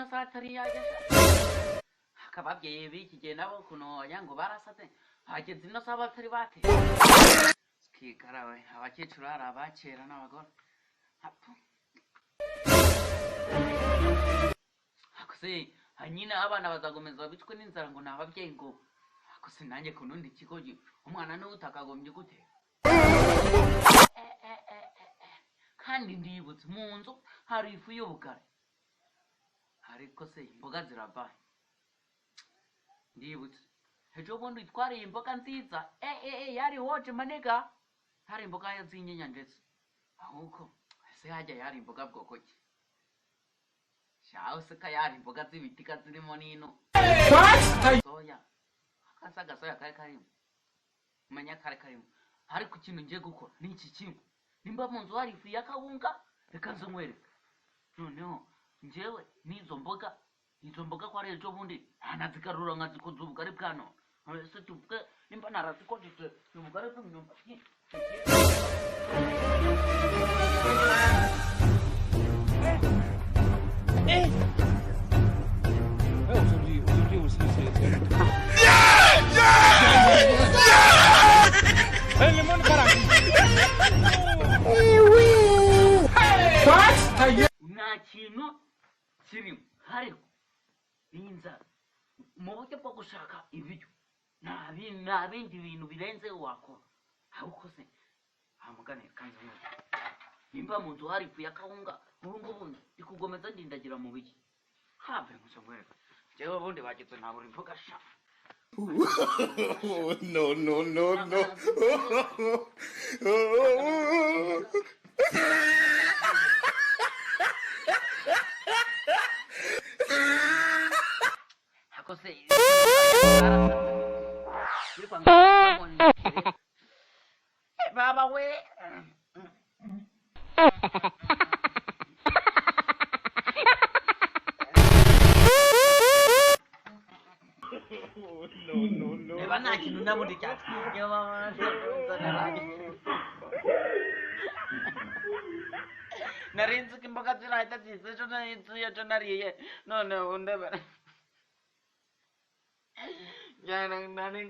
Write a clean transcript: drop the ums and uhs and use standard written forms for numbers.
satari yaje akababwiye biki gihe nabo kuno yango barasate hageze ino saba batari bate kikarawe abakecuru hari abakera n'abagore akose hanyina abana bazagomeza bicwe n'inzara ngo nababyeyi ngo akose nanjye kunundi kikogi umwana niwe utakagombye gute kandi ndibutse mu nzu hari ifu y'ubugari ariko se imboga zirabaye ndibutse ejo bundi twariye imboga nziza yari hoje manega hari imboga z'inyanya ndetse ahubwo se hajya yari imboga bwoko ki shaho se ka yari imboga z'ibitika zirimo n'ino soya akasaga soya kare karimo umenya kare karimo ariko ikintu ngiye gukora ni iki kimwe nimba mu nzu hari ifu y'akawunga reka nze nkwereke noneho njyewe n'izo mboga ko ari ejo bundi anazigarura nkazikoza ubugari bwa none ese tuvuge nimba narazikojeje ubugari bw'imyumbati nta kintu kirimo ariko n'inzara mu buryo bwo gushaka ibiryo nta bindi bintu birenze wakora ahubwo se hamugane kanze nimba mu nzu hari ifu y'akawunga ubu ngubu ndi kugomeza ndindagira mu biki have mucyo ngwereka jewe bundi bagitse nta buri mvuga sha no. Hakose baba we no. Eba nta kintu nabundi cyatwiye narinzi ko imboga zirahita zize ejo narinzuye ejo nariye none ubu ndebera nari